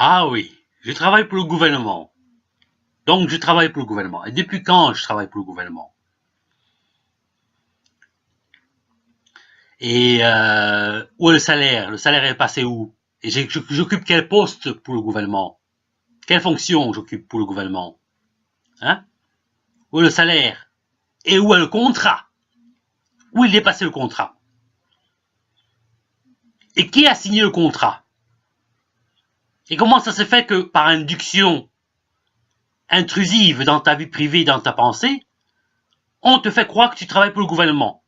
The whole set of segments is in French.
Ah oui, je travaille pour le gouvernement. Donc je travaille pour le gouvernement. Et depuis quand je travaille pour le gouvernement? Et où est le salaire? Le salaire est passé où? Et j'occupe quel poste pour le gouvernement? Quelle fonction j'occupe pour le gouvernement? Hein? Où est le salaire? Et où est le contrat? Où il est passé le contrat? Et qui a signé le contrat? Et comment ça se fait que par induction intrusive dans ta vie privée, dans ta pensée, on te fait croire que tu travailles pour le gouvernement?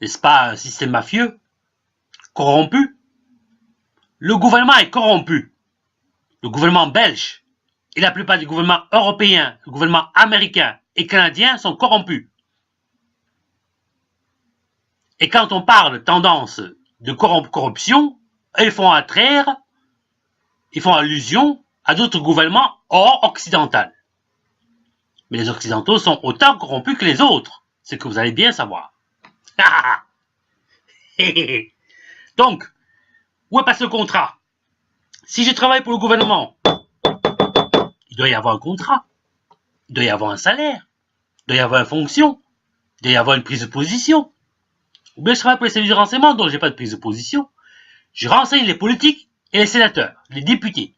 N'est-ce pas un système mafieux? Corrompu? Le gouvernement est corrompu. Le gouvernement belge et la plupart des gouvernements européens, le gouvernement américain et canadien sont corrompus. Et quand on parle de tendance de corruption, ils font allusion à d'autres gouvernements hors occidentaux. Mais les occidentaux sont autant corrompus que les autres, ce que vous allez bien savoir. Donc, où est passé le contrat? Si je travaille pour le gouvernement, il doit y avoir un contrat, il doit y avoir un salaire, il doit y avoir une fonction, il doit y avoir une prise de position. Ou bien je travaille pour les services de renseignement, donc j'ai pas de prise de position. Je renseigne les politiques et les sénateurs, les députés.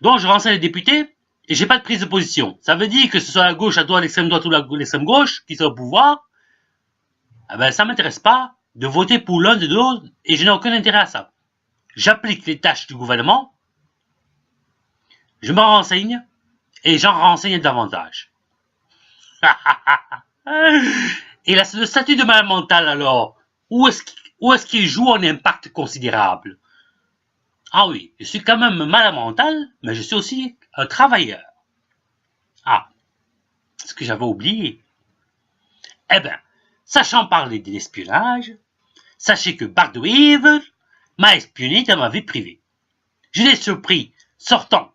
Donc je renseigne les députés et j'ai pas de prise de position. Ça veut dire que ce soit la gauche, à droite, l'extrême droite ou l'extrême gauche qui soit au pouvoir, eh ben ça m'intéresse pas de voter pour l'un de l'autre et je n'ai aucun intérêt à ça. J'applique les tâches du gouvernement, je me renseigne et j'en renseigne davantage. Et là, le statut de malade mental, alors, où est-ce qu'il joue un impact considérable? Ah oui, je suis quand même malade mental, mais je suis aussi un travailleur. Ah, ce que j'avais oublié. Eh bien, sachant parler de l'espionnage, sachez que Bardweaver m'a espionné dans ma vie privée. Je l'ai surpris sortant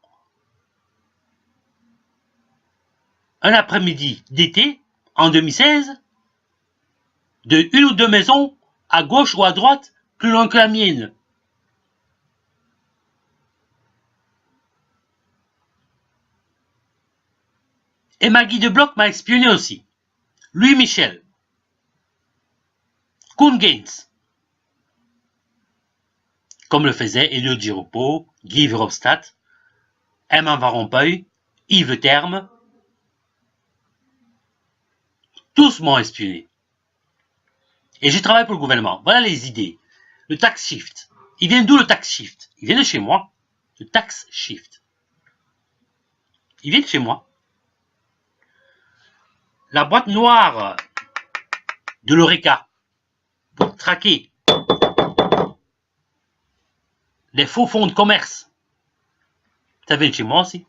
un après-midi d'été, en 2016, de une ou deux maisons, à gauche ou à droite, plus loin que la mienne. Et Maggie de Bloch m'a espionné aussi. Louis Michel. Kuhn Gaines. Comme le faisaient Elio Giropo, Guy Verhofstadt, Herman Van Rompuy, Yves Terme. Tous m'ont espionné. Et j'ai travaillé pour le gouvernement. Voilà les idées. Le tax shift. Il vient d'où le tax shift? Il vient de chez moi. Le tax shift. Il vient de chez moi. La boîte noire de l'Oreca pour traquer les faux fonds de commerce. Ça vient de chez moi aussi.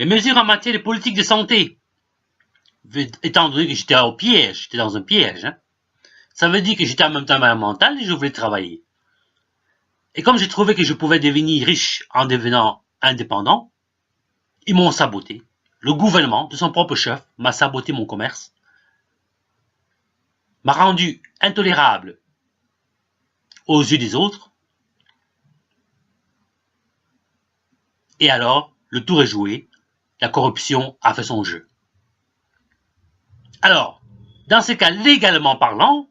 Les mesures en matière de politique de santé, étant donné que j'étais au piège, j'étais dans un piège, hein, ça veut dire que j'étais en même temps malade mental et je voulais travailler. Et comme j'ai trouvé que je pouvais devenir riche en devenant indépendant, ils m'ont saboté. Le gouvernement, de son propre chef, m'a saboté mon commerce, m'a rendu intolérable aux yeux des autres. Et alors, le tour est joué, la corruption a fait son jeu. Alors, dans ces cas, légalement parlant,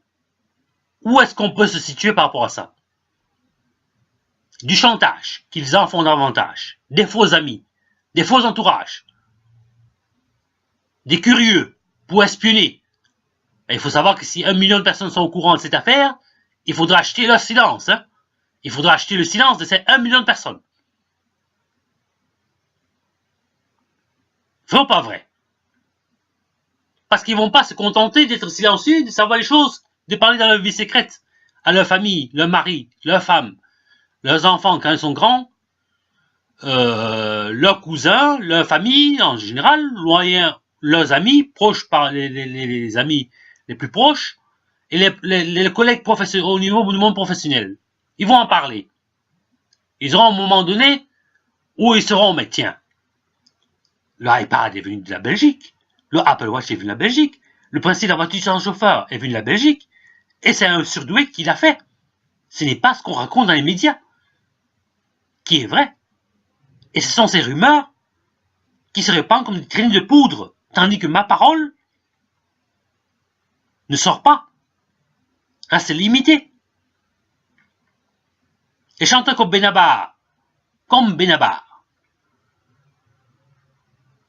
où est-ce qu'on peut se situer par rapport à ça? Du chantage, qu'ils en font davantage, des faux amis, des faux entourages, des curieux pour espionner. Et il faut savoir que si 1 million de personnes sont au courant de cette affaire, il faudra acheter leur silence. Hein? Il faudra acheter le silence de ces 1 million de personnes. Vrai ou pas vrai? Parce qu'ils vont pas se contenter d'être silencieux, de savoir les choses, de parler dans leur vie secrète, à leur famille, leur mari, leur femme, leurs enfants quand ils sont grands, leurs cousins, leur famille en général, loyens, leurs amis, proches par les amis les plus proches, et les collègues professionnels au niveau du monde professionnel. Ils vont en parler. Ils auront à un moment donné Où ils seront, mais tiens, le iPad est venu de la Belgique, le Apple Watch est venu de la Belgique, le principe de la voiture sans chauffeur est venu de la Belgique, et c'est un surdoué qui l'a fait. Ce n'est pas ce qu'on raconte dans les médias, qui est vrai. Et ce sont ces rumeurs qui se répandent comme des traînées de poudre, tandis que ma parole ne sort pas. Reste limitée. Et chanteur comme Benabar,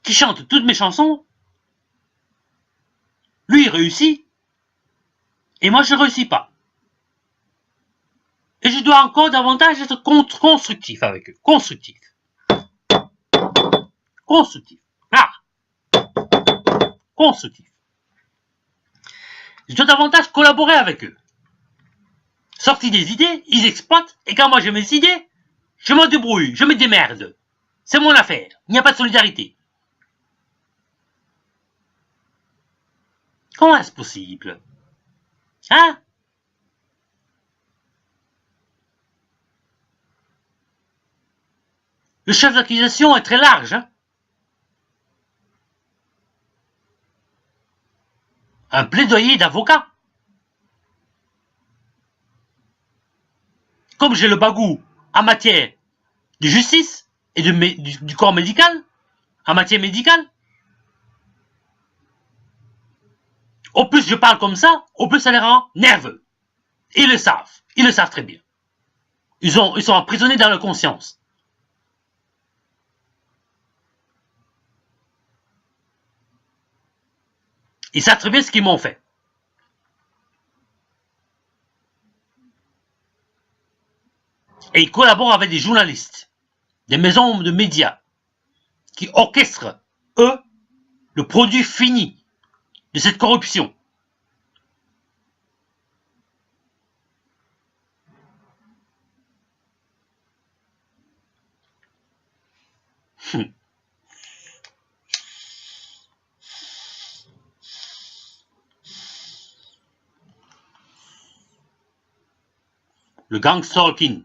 qui chante toutes mes chansons, lui il réussit, et moi je ne réussis pas. Et je dois encore davantage être constructif avec eux. Constructif. Ah, constructif. Je dois davantage collaborer avec eux. Sortir des idées, ils exploitent, et quand moi j'ai mes idées, je me débrouille, je me démerde. C'est mon affaire, il n'y a pas de solidarité. Comment est-ce possible? Hein? Le chef d'accusation est très large. Hein? Un plaidoyer d'avocat. Comme j'ai le bagou en matière de justice et du corps médical, en matière médicale, au plus je parle comme ça, au plus ça les rend nerveux. Ils le savent très bien. Ils sont emprisonnés dans leur conscience. Ils savent très bien ce qu'ils m'ont fait. Et ils collaborent avec des journalistes, des maisons de médias, qui orchestrent, eux, le produit fini de cette corruption. Le gang stalking.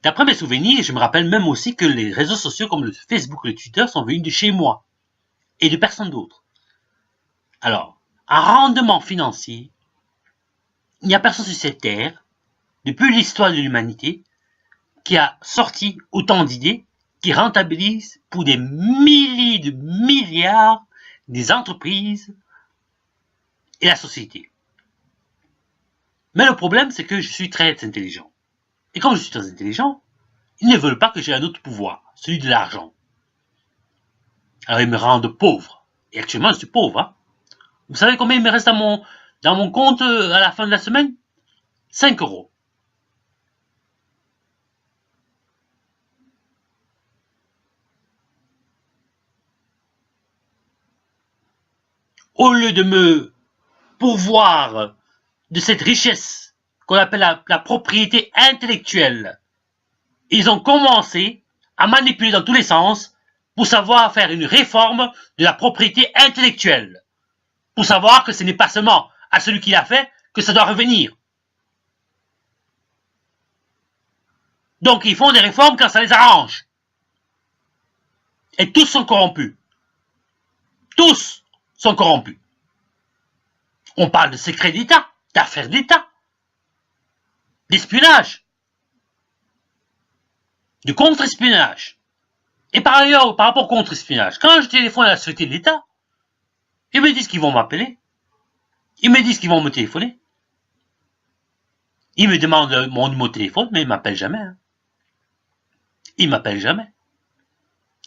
D'après mes souvenirs, je me rappelle même aussi que les réseaux sociaux comme le Facebook et le Twitter sont venus de chez moi et de personne d'autre. Alors, un rendement financier, il n'y a personne sur cette terre, depuis l'histoire de l'humanité, qui a sorti autant d'idées qui rentabilisent pour des milliers de milliards des entreprises et la société. Mais le problème, c'est que je suis très intelligent. Et comme je suis très intelligent, ils ne veulent pas que j'ai un autre pouvoir, celui de l'argent. Alors ils me rendent pauvre. Et actuellement, je suis pauvre. Hein. Vous savez combien il me reste dans mon compte à la fin de la semaine? 5 euros. Au lieu de me pourvoir de cette richesse qu'on appelle la propriété intellectuelle, ils ont commencé à manipuler dans tous les sens pour savoir faire une réforme de la propriété intellectuelle. Pour savoir que ce n'est pas seulement à celui qui l'a fait que ça doit revenir. Donc ils font des réformes quand ça les arrange. Et tous sont corrompus. Tous sont corrompus. On parle de secrets d'État, d'affaires d'État, d'espionnage, de contre-espionnage. Et par ailleurs, par rapport au contre-espionnage, quand je téléphone à la Sûreté de l'État, ils me disent qu'ils vont m'appeler. Ils me disent qu'ils vont me téléphoner. Ils me demandent mon numéro de téléphone, mais ils ne m'appellent jamais. Hein. Ils ne m'appellent jamais.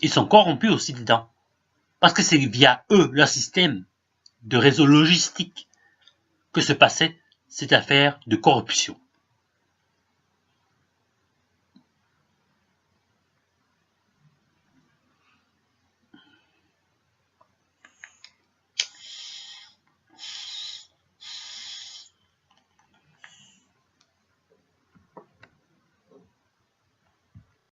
Ils sont corrompus aussi dedans. Parce que c'est via eux, leur système de réseau logistique, que se passait cette affaire de corruption.